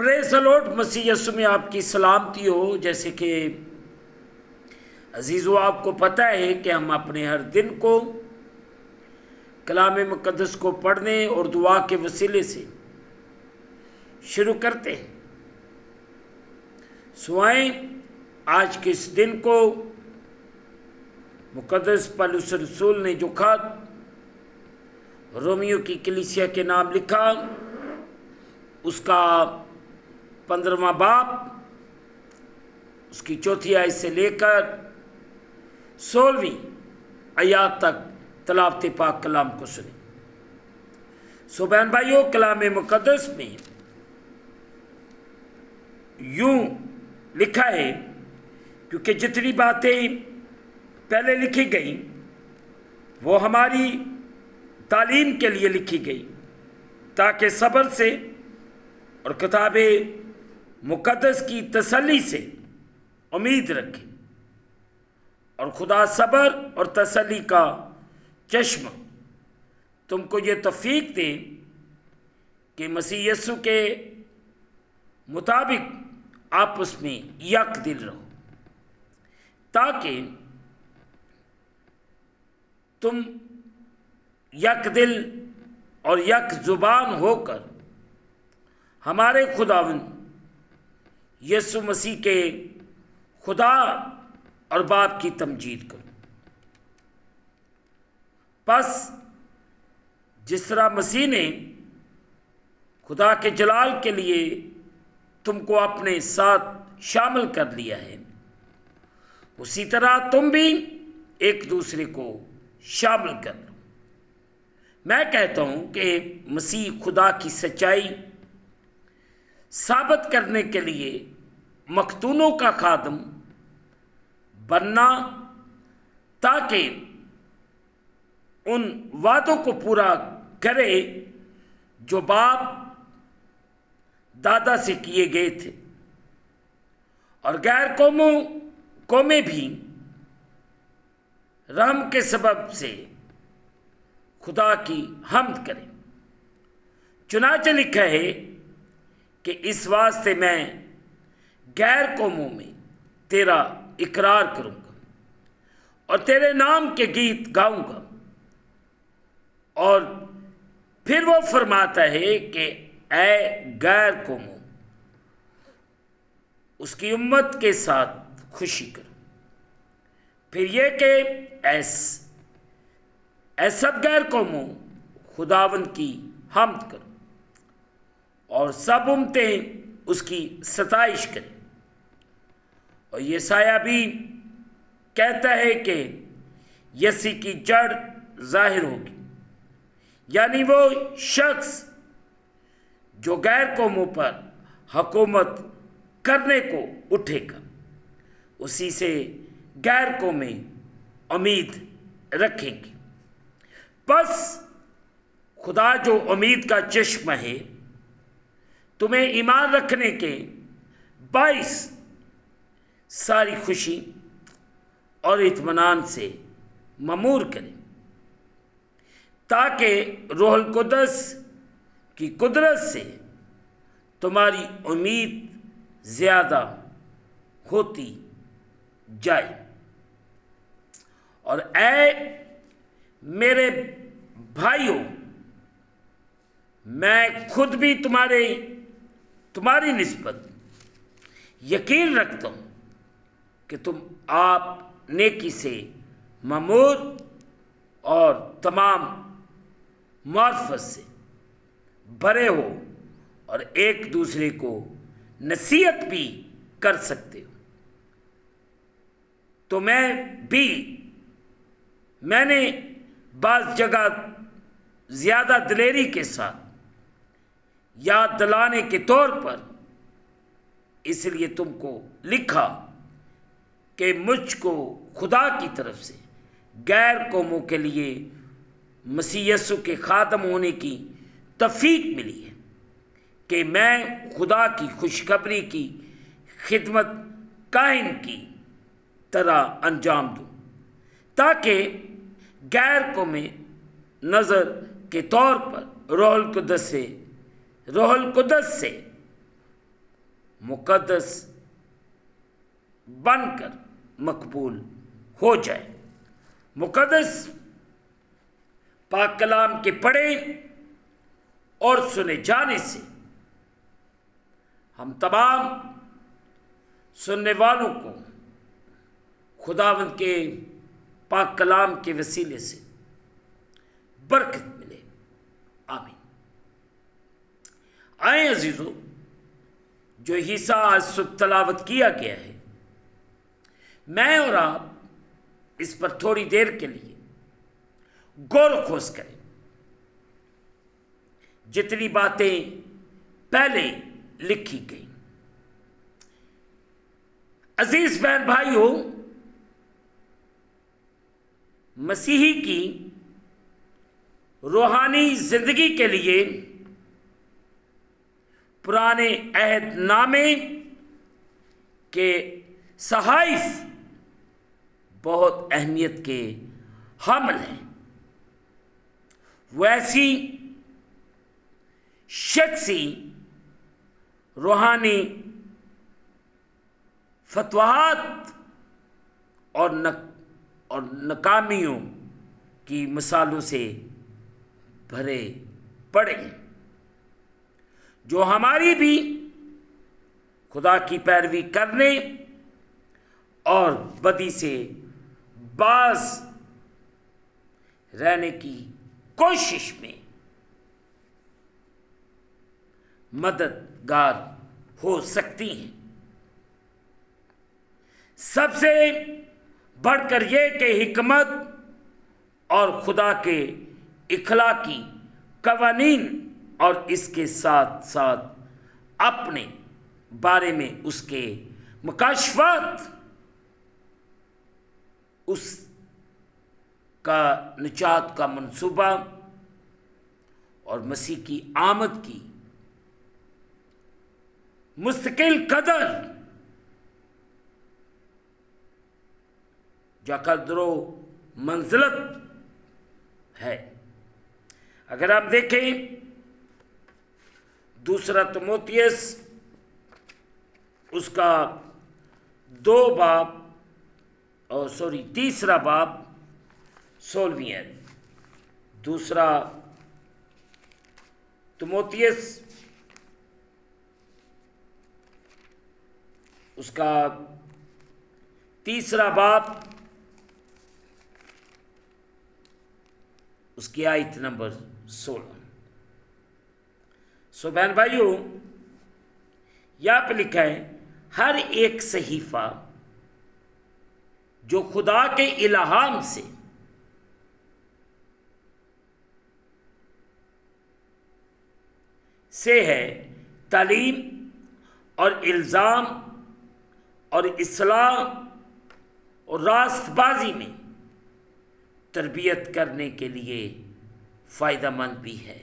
Praise the Lord. Masih Yeshu में आपकी सलामती हो। जैसे कि अजीज़ों, आपको पता है कि हम अपने हर दिन को कलाम मुक़द्दस को पढ़ने और दुआ के वसीले से शुरू करते हैं। सुआएं आज के इस दिन को मुक़द्दस पौलुस रसूल ने जो खत रोमियो की कलीसिया के नाम लिखा, उसका 15वां बाब, उसकी 4वीं आयत से लेकर 16वीं आयत तक तलावत पाक कलाम को सुने। सो बहन भाइयों, कलाम मुक़द्दस में यूं लिखा है, क्योंकि जितनी बातें पहले लिखी गई वो हमारी तालीम के लिए लिखी गई, ताकि सब्र से और किताब मुक़द्दस की तसल्ली से उम्मीद रखें, और खुदा सब्र और तसल्ली का चश्मा तुमको ये तौफीक दे कि मसीह यीशु के मुताबिक आपस में यक दिल रहो, ताकि तुम यक दिल और यक जुबान होकर हमारे खुदावंद यीशु मसीह के खुदा और बाप की तमजीद करो। बस जिस तरह मसीह ने खुदा के जलाल के लिए तुमको अपने साथ शामिल कर लिया है, उसी तरह तुम भी एक दूसरे को शामिल कर लो। मैं कहता हूं कि मसीह खुदा की सच्चाई साबित करने के लिए मखतूनों का खादम बनना, ताकि उन वादों को पूरा करे जो बाप दादा से किए गए थे, और गैर कौमें भी रहम के सबब से खुदा की हम्द करें। चुनाचे लिखा है कि इस वास्ते मैं गैर कौमों में तेरा इकरार करूंगा और तेरे नाम के गीत गाऊंगा। और फिर वो फरमाता है कि ऐ गैर कौमों, उसकी उम्मत के साथ खुशी करो। फिर ये कि सब गैर कौमों खुदावंद की हम्द करो, और सब उम्मतें उसकी सताइश करें। और यशायाह भी कहता है कि यसी की जड़ जाहिर होगी, यानी वो शख्स जो गैर कौमों पर हुकूमत करने को उठेगा, उसी से गैर कौमें उम्मीद रखेंगी। बस खुदा जो उम्मीद का चश्मा है, तुम्हें ईमान रखने के बाइस सारी खुशी और इत्मीनान से ममूर करें, ताकि रूहुल कुद्दस की कुदरत से तुम्हारी उम्मीद ज़्यादा होती जाए। और ऐ मेरे भाइयों, मैं खुद भी तुम्हारी निस्बत यकीन रखता हूँ कि तुम आप नेकी से ममूर और तमाम मार्फत से भरे हो, और एक दूसरे को नसीहत भी कर सकते हो। तो मैंने बाज़ जगह ज़्यादा दिलेरी के साथ याद दिलाने के तौर पर इसलिए तुमको लिखा कि मुझको खुदा की तरफ से गैर कौमों के लिए मसीह यीशु के खादम होने की तौफीक मिली है, कि मैं खुदा की खुशखबरी की खिदमत कायम की तरह अंजाम दूं, ताकि गैर कौमें नज़र के तौर पर रूहुल कुद्दस से मुकद्दस बनकर मकबूल हो जाए। मुकद्दस पाक कलाम के पढ़े और सुने जाने से हम तमाम सुनने वालों को खुदावंद के पाक कलाम के वसीले से बरकत मिले। आमीन। आए अजीजों, जो हिस्सा आज सुबह तलावत किया गया है, मैं और आप इस पर थोड़ी देर के लिए गौर खोज करें। जितनी बातें पहले लिखी गई, अजीज बहन भाइयों, मसीही की रूहानी जिंदगी के लिए पुराने अहद नामे के सहाइफ बहुत अहमियत के हामिल हैं। वैसी शख्सी रूहानी फतवाहत और नाकामियों की मिसालों से भरे पड़े, जो हमारी भी खुदा की पैरवी करने और बदी से बाज रहने की कोशिश में मददगार हो सकती हैं। सबसे बढ़कर यह कि हिकमत और खुदा के इखलाकी कवानीन और इसके साथ साथ अपने बारे में उसके मुकाशफात, उसका निजात का मंसूबा और मसीह की आमद की मुस्तकिल कदर या कदरो मंजिलत है। अगर आप देखें दूसरा तिमोथियस उसका तीसरा बाब 16वीं आयत, दूसरा तिमोथियस उसका तीसरा बाब उसकी आयत नंबर 16। सो बहन भाइयों, यहाँ पे लिखा है, हर एक सहीफा जो खुदा के इल्हाम से है, तालीम और इल्ज़ाम और इस्लाह और रास्तबाजी में तरबियत करने के लिए फ़ायदेमंद भी है।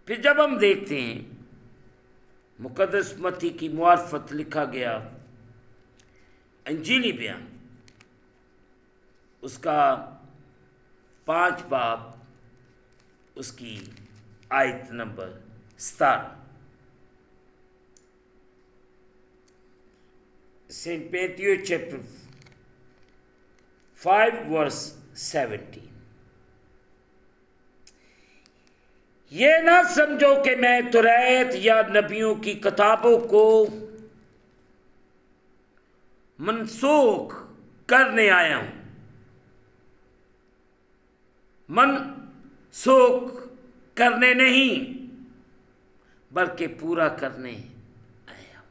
फिर जब हम देखते हैं मुकद्दस मत्ती की मुआरफत लिखा गया अंजीली बयान उसका 5 बाब उसकी आयत नंबर 17, सेंट मैथ्यू चैप्टर 5 वर्स 17। ये ना समझो कि मैं तुरैत या नबियों की किताबों को मनसूख करने आया हूं, मनसूख करने नहीं बल्कि पूरा करने आया हूं।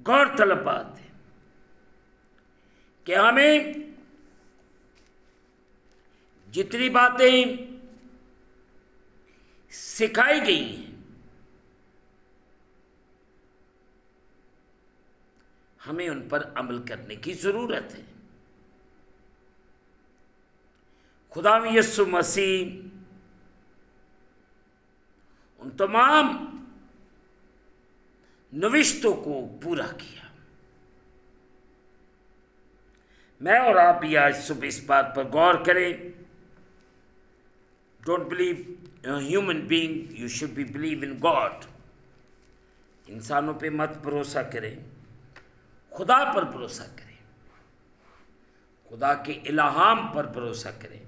गौरतलब बात है कि हमें जितनी बातें सिखाई गई हैं, हमें उन पर अमल करने की जरूरत है। खुदा यीशु मसीह उन तमाम नविश्तों को पूरा किया। मैं और आप भी आज सुबह इस बात पर गौर करें। Don't believe human being, you should be believe in God. इंसानों पे मत भरोसा करें, खुदा पर भरोसा करें, खुदा के इल्हाम पर भरोसा करें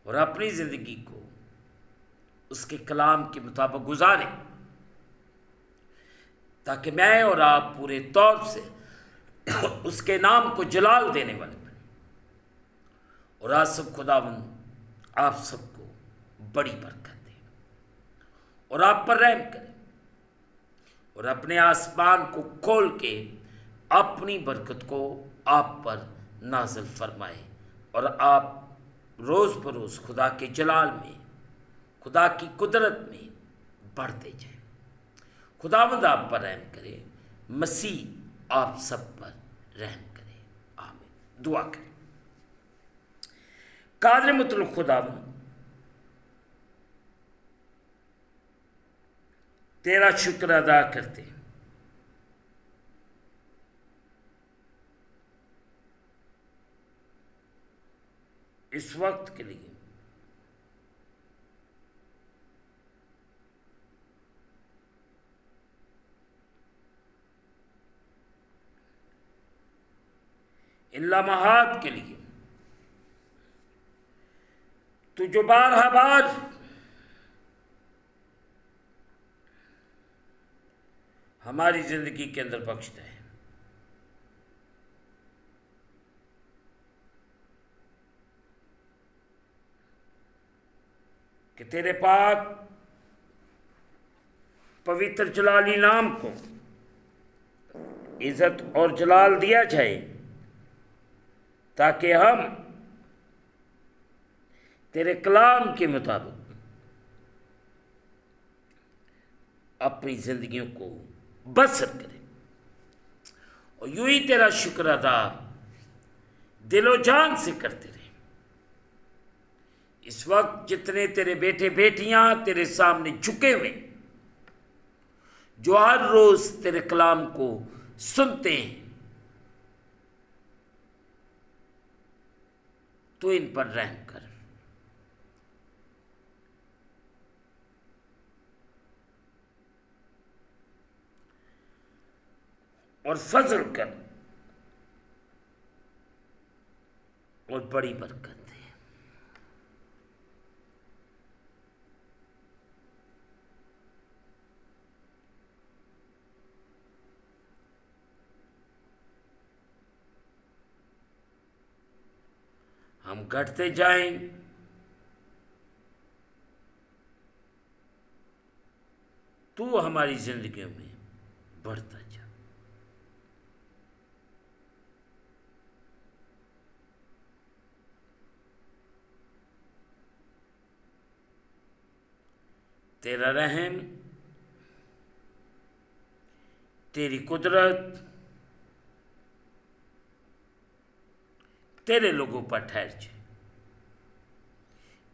और अपनी ज़िंदगी को उसके कलाम के मुताबिक गुजारें, ताकि मैं और आप पूरे तौर से उसके नाम को जलाल देने वाले बने। और आज सब खुदावंद आप सबको बड़ी बरकत दे और आप पर रहम करे और अपने आसमान को खोल के अपनी बरकत को आप पर नाज़िल फरमाए और आप रोज़ बरोज़ खुदा के जलाल में, खुदा की कुदरत में बढ़ते जाए। खुदावंद आप पर रहम करे, मसीह आप सब पर रहम करे। आमीन। दुआ करें। कादिर मुतलक खुदावंद, तेरा शुक्र अदा करते हैं इस वक्त के लिए, इन लम्हात के लिए, तू जो बारहा बार हमारी जिंदगी के अंदर बख्शता है। कि तेरे पाक पवित्र जलाली नाम को इज्जत और जलाल दिया जाए, ताकि हम तेरे कलाम के मुताबिक अपनी जिंदगियों को बसर करें और यूं ही तेरा शुक्र अदा दिलो जान से करते रहे। इस वक्त जितने तेरे बेटे बेटियां तेरे सामने झुके हुए, जो हर रोज तेरे कलाम को सुनते हैं, तो इन पर रहम कर और फजल कर और बड़ी बरकत दे। हम घटते जाएं, तू हमारी जिंदगियों में बढ़ता जा। तेरा रहम, तेरी कुदरत तेरे लोगों पर ठहर जाए।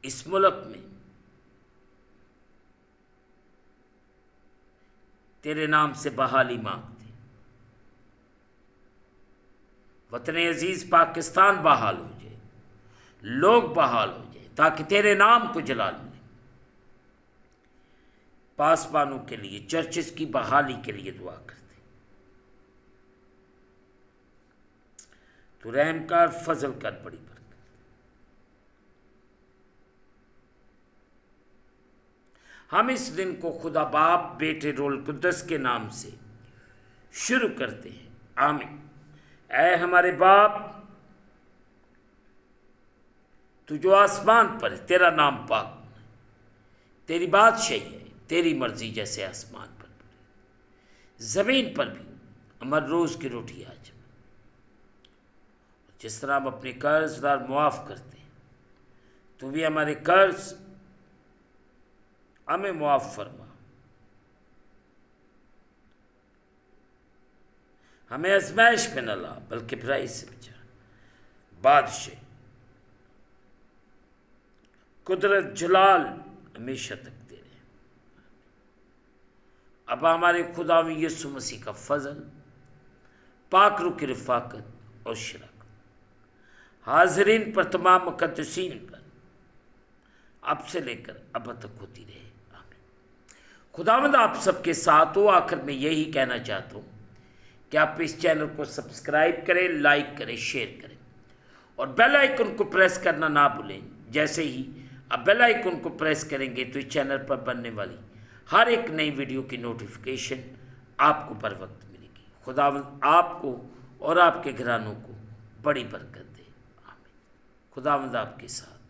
इस मुल्क में तेरे नाम से बहाली मांगते, वतन अजीज पाकिस्तान बहाल हो जाए, लोग बहाल हो जाए, ताकि तेरे नाम को जलाल मिले। पासबानों के लिए, चर्चेस की बहाली के लिए दुआ करते। तो रहम कर, फजल कर, बड़ी बरकत। हम इस दिन को खुदा बाप, बेटे, रोल कुद्दस के नाम से शुरू करते हैं। आमीन। ऐ हमारे बाप, तू जो आसमान पर है, तेरा नाम पाक, तेरी बादशाही है, तेरी मर्जी जैसे आसमान पर जमीन पर भी हमारे रोज की रोटी आज। जिस तरह हम अपने कर्जदार मुआफ करते हैं, तू भी हमारे कर्ज हमें मुआफ फरमा। हमें आजमाइश में न ला, बल्कि बुराई से बचा। बादशाह, कुदरत, जलाल हमेशा तक दे रहे। अब हमारे खुदा में यीशु मसीह का फजल, पाक रूह की रफाकत और शराकत हाजरीन पर, तमाम मुकद्दसीन पर अब से लेकर अब तक होती रहे। आमीन। खुदावंद आप सबके साथ हो। आखिर में यही कहना चाहता हूँ कि आप इस चैनल को सब्सक्राइब करें, लाइक करें, शेयर करें और बेल आइकन को प्रेस करना ना भूलें। जैसे ही आप बेल आइकन को प्रेस करेंगे तो इस चैनल पर बनने वाली हर एक नई वीडियो की नोटिफिकेशन आपको बर वक्त मिलेगी। खुदावंद आपको और आपके घरानों को बड़ी बरकत दे। आमीन। खुदावंद आपके साथ।